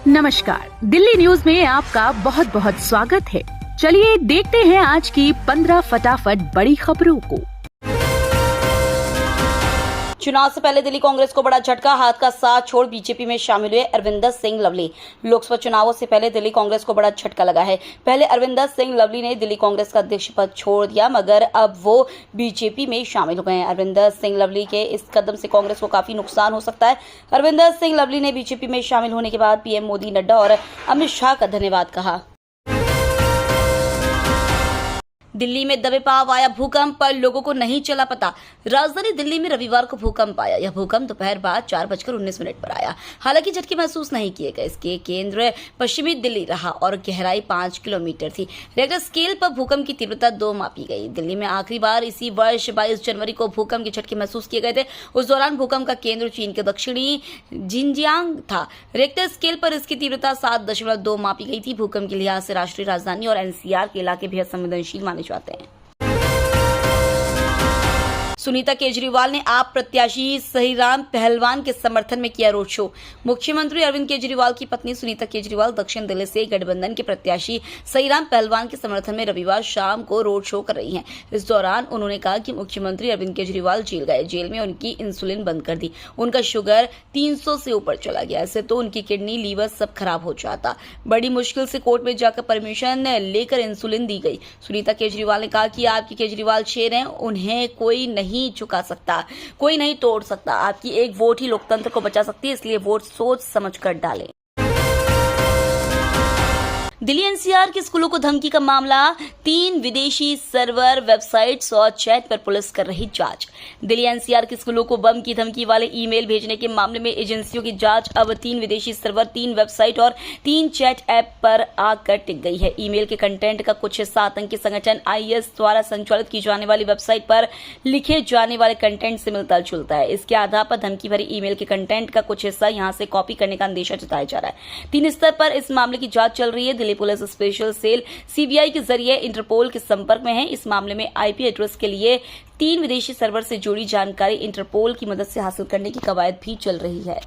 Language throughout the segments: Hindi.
नमस्कार, दिल्ली न्यूज में आपका बहुत बहुत स्वागत है। चलिए देखते हैं आज की 15 फटाफट बड़ी खबरों को। चुनाव से पहले दिल्ली कांग्रेस को बड़ा झटका, हाथ का साथ छोड़ बीजेपी में शामिल हुए अरविंदर सिंह लवली। लोकसभा चुनावों से पहले दिल्ली कांग्रेस को बड़ा झटका लगा है। पहले अरविंदर सिंह लवली ने दिल्ली कांग्रेस का अध्यक्ष पद छोड़ दिया, मगर अब वो बीजेपी में शामिल हो गए हैं। अरविंदर सिंह लवली के इस कदम से कांग्रेस को काफी नुकसान हो सकता है। अरविंदर सिंह लवली ने बीजेपी में शामिल होने के बाद पीएम मोदी, नड्डा और अमित शाह का धन्यवाद कहा। दिल्ली में दबे पाव आया भूकंप, पर लोगों को नहीं चला पता। राजधानी दिल्ली में रविवार को भूकंप आया। यह भूकंप दोपहर बाद 4:19 पर आया। हालांकि झटके महसूस नहीं किए गए। इसके केंद्र पश्चिमी दिल्ली रहा और गहराई 5 किलोमीटर थी। रिक्टर स्केल पर भूकंप की तीव्रता 2 मापी गई। दिल्ली में आखिरी बार इसी वर्ष 22 जनवरी को भूकंप के झटके महसूस किए गए थे। उस दौरान भूकंप का केंद्र चीन के दक्षिणी जिनजियांग था। रिक्टर स्केल पर इसकी तीव्रता 7.2 मापी गई थी। भूकंप के लिहाज से राष्ट्रीय राजधानी और एनसीआर के इलाके बेहद संवेदनशील माने जाते हैं। सुनीता केजरीवाल ने आप प्रत्याशी सहीराम पहलवान के समर्थन में किया रोड शो। मुख्यमंत्री अरविंद केजरीवाल की पत्नी सुनीता केजरीवाल दक्षिण दिल्ली से गठबंधन के प्रत्याशी सहीराम पहलवान के समर्थन में रविवार शाम को रोड शो कर रही हैं। इस दौरान उन्होंने कहा कि मुख्यमंत्री अरविंद केजरीवाल जेल गए। जेल में उनकी इंसुलिन बंद कर दी। उनका शुगर 300 से ऊपर चला गया। ऐसे तो उनकी किडनी, लीवर सब खराब हो जाता। बड़ी मुश्किल से कोर्ट में जाकर परमिशन लेकर इंसुलिन दी गई। सुनीता केजरीवाल ने कहा कि आपकी केजरीवाल शेर हैं, उन्हें कोई नहीं चुका सकता, कोई नहीं तोड़ सकता। आपकी एक वोट ही लोकतंत्र को बचा सकती है, इसलिए वोट सोच समझकर डालें। दिल्ली एनसीआर के स्कूलों को धमकी का मामला, 3 विदेशी सर्वर, वेबसाइट्स और चैट पर पुलिस कर रही जांच। दिल्ली एनसीआर के स्कूलों को बम की धमकी वाले ईमेल भेजने के मामले में एजेंसियों की जांच अब 3 विदेशी सर्वर, 3 वेबसाइट और 3 चैट ऐप पर आकर टिक गई है। ईमेल के कंटेंट का कुछ हिस्सा आतंकी संगठन आईएस द्वारा संचालित की जाने वाली वेबसाइट पर लिखे जाने वाले कंटेंट से मिलता जुलता है। इसके आधार पर धमकी भरी ईमेल के कंटेंट का कुछ हिस्सा यहां से कॉपी करने का अंदेशा जताया जा रहा है। 3 स्तर पर इस मामले की जांच चल रही है। Delhi police special cell CBI के जरिए इंटरपोल के संपर्क में है। इस मामले में आईपी एड्रेस के लिए 3 विदेशी सर्वर से जुड़ी जानकारी इंटरपोल की मदद से हासिल करने की कवायद भी चल रही है।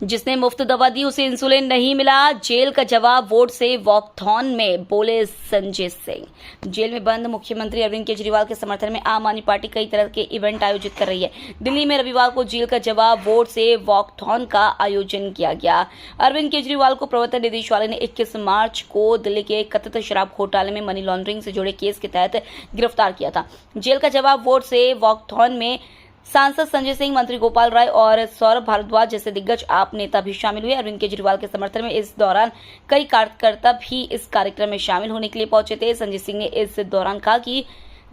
जिसने मुफ्त दवा दी उसे इंसुलिन नहीं मिला, जेल का जवाब वोट से वॉकथॉन में, बोले संजय सिंह। जेल में बंद मुख्यमंत्री अरविंद केजरीवाल के समर्थन में आम आदमी पार्टी कई तरह के इवेंट आयोजित कर रही है। दिल्ली में रविवार को जेल का जवाब वोट से वॉकथॉन का आयोजन किया गया। अरविंद केजरीवाल को प्रवर्तन निदेशालय ने 21 मार्च को दिल्ली के कथित शराब घोटाले में मनी लॉन्ड्रिंग से जुड़े केस के तहत गिरफ्तार किया था। जेल का जवाब वोट से वॉकथॉन में सांसद संजय सिंह, मंत्री गोपाल राय और सौरभ भारद्वाज जैसे दिग्गज आप नेता भी शामिल हुए। अरविंद केजरीवाल के समर्थन में इस दौरान कई कार्यकर्ता भी इस कार्यक्रम में शामिल होने के लिए पहुंचे थे। संजय सिंह ने इस दौरान कहा कि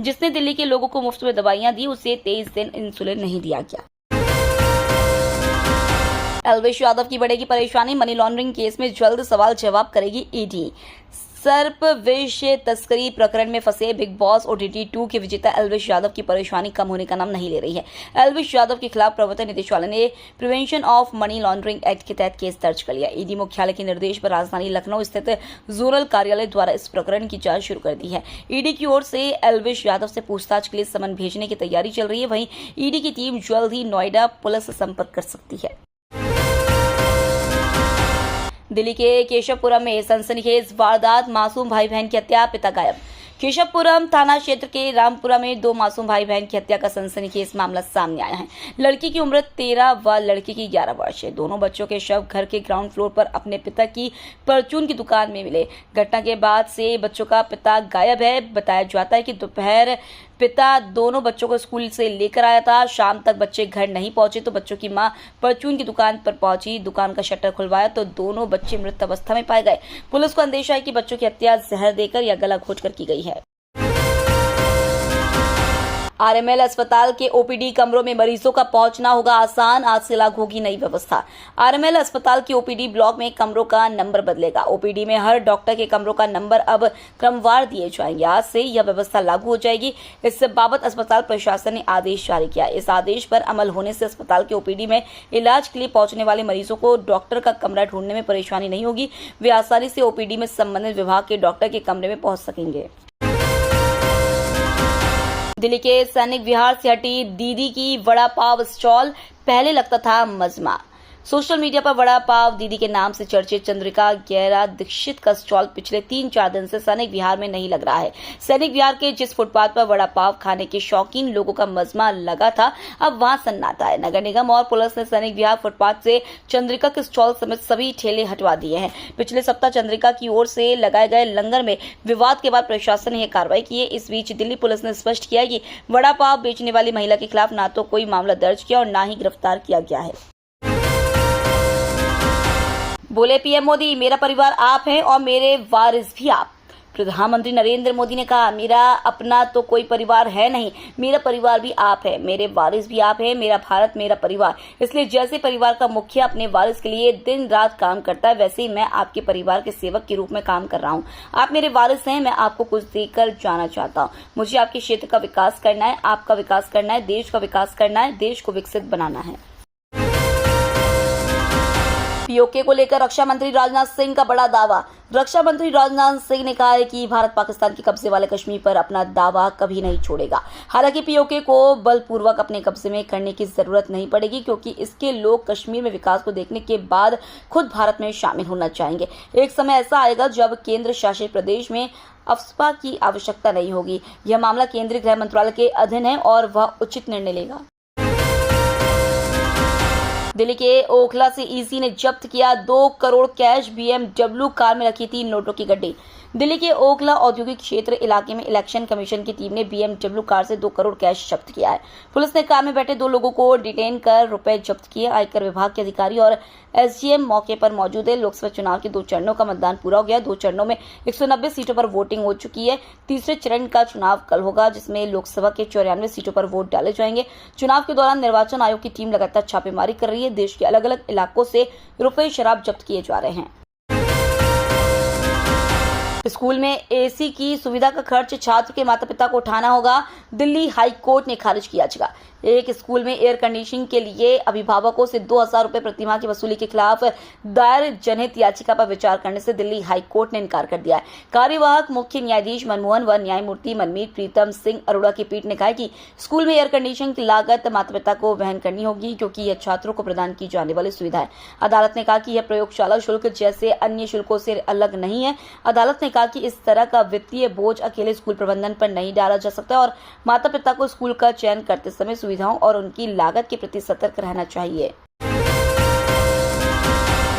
जिसने दिल्ली के लोगों को मुफ्त में दवाइयां दी उसे 23 दिन इंसुलिन नहीं दिया गया। अलवेश यादव की बढ़ेगी परेशानी, मनी लॉन्ड्रिंग केस में जल्द सवाल जवाब करेगी ईडी। सर्प विष तस्करी प्रकरण में फंसे बिग बॉस OTT 2 के विजेता अलवेश यादव की परेशानी कम होने का नाम नहीं ले रही है। अलवेश यादव के खिलाफ प्रवर्तन निदेशालय ने prevention of money laundering act के तहत केस दर्ज कर लिया। ईडी मुख्यालय के निर्देश पर राजधानी लखनऊ स्थित जोनल कार्यालय द्वारा इस प्रकरण की जांच शुरू कर दी है। ईडी की ओर से अलवेश यादव से पूछताछ के लिए समन भेजने की तैयारी चल रही है। वहीं ईडी की टीम जल्द ही नोएडा पुलिस से संपर्क कर सकती है। दिल्ली के केशवपुरम में सनसनीखेज वारदात, मासूम भाई बहन की हत्या, पिता गायब। केशवपुरम थाना क्षेत्र के रामपुरा में 2 मासूम भाई बहन की हत्या का सनसनीखेज मामला सामने आया है। लड़की की उम्र 13 व लड़के की 11 वर्ष है। दोनों बच्चों के शव घर के ग्राउंड फ्लोर पर अपने पिता की परचून की दुकान में मिले। घटना के बाद से बच्चों का पिता गायब है। बताया जाता है कि दोपहर पिता दोनों बच्चों को स्कूल से लेकर आया था। शाम तक बच्चे घर नहीं पहुंचे तो बच्चों की मां परचून की दुकान पर पहुंची। दुकान का शटर खुलवाया तो दोनों बच्चे मृत अवस्था में पाए गए। पुलिस को अंदेशा है कि बच्चों की हत्या जहर देकर या गला घोंटकर की गई है। आरएमएल अस्पताल के ओपीडी कमरों में मरीजों का पहुंचना होगा आसान, आज से लागू होगी नई व्यवस्था। आरएमएल अस्पताल की ओपीडी ब्लॉक में कमरों का नंबर बदलेगा। ओपीडी में हर डॉक्टर के कमरों का नंबर अब क्रमवार दिए जाएंगे। आज से यह व्यवस्था लागू हो जाएगी। इस बाबत अस्पताल प्रशासन ने आदेश जारी किया। इस आदेश पर अमल होने से अस्पताल के ओपीडी में इलाज के लिए पहुंचने वाले मरीजों को डॉक्टर का कमरा ढूंढने में परेशानी नहीं होगी। वे आसानी से ओपीडी में संबंधित विभाग के डॉक्टर के कमरे में पहुंच सकेंगे। दिल्ली के सैनिक विहार से हटी दीदी की वड़ा पाव स्टॉल, पहले लगता था मजमा। सोशल मीडिया पर वड़ा पाव दीदी के नाम से चर्चित चंद्रिका गैरा दीक्षित का स्टॉल पिछले 3-4 दिन से सैनिक विहार में नहीं लग रहा है। सैनिक विहार के जिस फुटपाथ पर वड़ा पाव खाने के शौकीन लोगों का मजमा लगा था, अब वहां सन्नाटा है। नगर निगम और पुलिस ने सैनिक विहार फुटपाथ से चंद्रिका के स्टॉल समेत सभी ठेले हटवा दिए हैं। पिछले सप्ताह चंद्रिका की ओर से लगाए गए लंगर में विवाद के बाद प्रशासन ने यह कार्रवाई की है। इस बीच दिल्ली पुलिस ने स्पष्ट किया कि वड़ा पाव बेचने वाली महिला के खिलाफ न तो कोई मामला दर्ज किया और न ही गिरफ्तार किया गया है। बोले पीएम मोदी, मेरा परिवार आप हैं और मेरे वारिस भी आप। प्रधानमंत्री नरेंद्र मोदी ने कहा, मेरा अपना तो कोई परिवार है नहीं, मेरा परिवार भी आप है, मेरे वारिस भी आप हैं, मेरा भारत मेरा परिवार। इसलिए जैसे परिवार का मुखिया अपने वारिस के लिए दिन रात काम करता है, वैसे ही मैं आपके परिवार के सेवक के रूप में काम कर रहा हूँ। आप मेरे वारिस हैं, मैं आपको कुछ देकर जाना चाहता हूँ। मुझे आपके क्षेत्र का विकास करना है, आपका विकास करना है, देश का विकास करना है, देश को विकसित बनाना है। पीओके को लेकर रक्षा मंत्री राजनाथ सिंह का बड़ा दावा। रक्षा मंत्री राजनाथ सिंह ने कहा है कि भारत पाकिस्तान के कब्जे वाले कश्मीर पर अपना दावा कभी नहीं छोड़ेगा। हालांकि पीओके को बलपूर्वक अपने कब्जे में करने की जरूरत नहीं पड़ेगी, क्योंकि इसके लोग कश्मीर में विकास को देखने के बाद खुद भारत में शामिल होना चाहेंगे। एक समय ऐसा आएगा जब केंद्र शासित प्रदेश में अफस्पा की आवश्यकता नहीं होगी। यह मामला केंद्रीय गृह मंत्रालय के अधीन है और वह उचित निर्णय लेगा। दिल्ली के ओखला से ईसी ने जब्त किया 2 करोड़ कैश। BMW कार में रखी 3 नोटों की गड्डी। दिल्ली के ओखला औद्योगिक क्षेत्र इलाके में इलेक्शन कमीशन की टीम ने BMW कार से 2 करोड़ कैश जब्त किया है। पुलिस ने कार में बैठे 2 लोगों को डिटेन कर रुपए जब्त किए। आयकर विभाग के अधिकारी और SGM मौके पर मौजूद है। लोकसभा चुनाव के 2 चरणों का मतदान पूरा हो गया। 2 चरणों में 190 सीटों पर वोटिंग हो चुकी है। तीसरे चरण का चुनाव कल होगा, जिसमें लोकसभा के 94 सीटों पर वोट डाले जाएंगे। चुनाव के दौरान निर्वाचन आयोग की टीम लगातार छापेमारी कर रही है। देश के अलग अलग इलाकों से रुपए शराब जब्त किए जा रहे हैं। स्कूल में एसी की सुविधा का खर्च छात्र के माता पिता को उठाना होगा। दिल्ली हाई कोर्ट ने खारिज किया याचिका। एक स्कूल में एयर कंडीशनिंग के लिए अभिभावकों से 2000 रुपए प्रतिमाह की वसूली के खिलाफ दायर जनहित याचिका पर विचार करने से दिल्ली हाई कोर्ट ने इनकार कर दिया है। कार्यवाहक मुख्य न्यायाधीश मनमोहन व न्यायमूर्ति मनमीत प्रीतम सिंह अरोड़ा की पीठ ने कहा कि स्कूल में एयर कंडीशनिंग की लागत माता पिता को वहन करनी होगी, क्योंकि यह छात्रों को प्रदान की जाने वाली सुविधा है। अदालत ने कहा कि यह प्रयोगशाला शुल्क जैसे अन्य शुल्कों से अलग नहीं है। अदालत ने कहा कि इस तरह का वित्तीय बोझ अकेले स्कूल प्रबंधन पर नहीं डाला जा सकता और माता पिता को स्कूल का चयन करते समय सुविधाओं और उनकी लागत के प्रति सतर्क रहना चाहिए।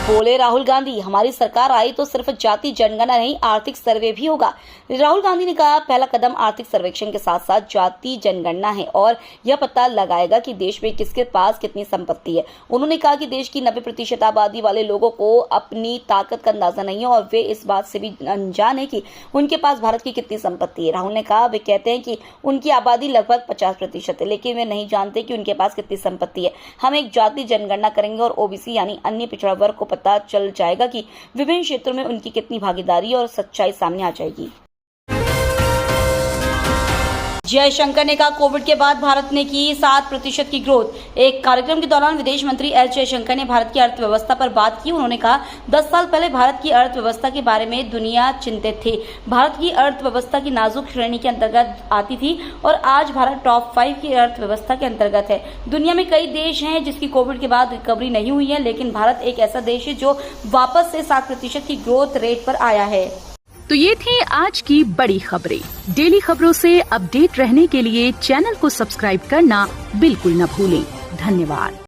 बोले राहुल गांधी, हमारी सरकार आई तो सिर्फ जाति जनगणना नहीं, आर्थिक सर्वे भी होगा। राहुल गांधी ने कहा, पहला कदम आर्थिक सर्वेक्षण के साथ साथ जाति जनगणना है और यह पता लगाएगा कि देश में किसके पास कितनी संपत्ति है। उन्होंने कहा कि देश की 90% आबादी वाले लोगों को अपनी ताकत का अंदाजा नहीं है और वे इस बात से भी अनजान है कि उनके पास भारत की कितनी संपत्ति है। राहुल ने कहा, वे कहते हैं कि उनकी आबादी लगभग 50% है, लेकिन वे नहीं जानते कि उनके पास कितनी संपत्ति है। हम एक जाति जनगणना करेंगे और ओबीसी यानी अन्य पिछड़ा वर्ग को पता चल जाएगा कि विभिन्न क्षेत्रों में उनकी कितनी भागीदारी और सच्चाई सामने आ जाएगी। जयशंकर ने कहा, कोविड के बाद भारत ने की 7% की ग्रोथ। एक कार्यक्रम के दौरान विदेश मंत्री एस जयशंकर ने भारत की अर्थव्यवस्था पर बात की। उन्होंने कहा, 10 साल पहले भारत की अर्थव्यवस्था के बारे में दुनिया चिंतित थी। भारत की अर्थव्यवस्था की नाजुक श्रेणी के अंतर्गत आती थी और आज भारत टॉप 5 की अर्थव्यवस्था के अंतर्गत है। दुनिया में कई देश हैं जिसकी कोविड के बाद रिकवरी नहीं हुई है, लेकिन भारत एक ऐसा देश है जो वापस से 7% की ग्रोथ रेट पर आया है। तो ये थी आज की बड़ी खबरें। डेली खबरों से अपडेट रहने के लिए चैनल को सब्सक्राइब करना बिल्कुल न भूलें। धन्यवाद।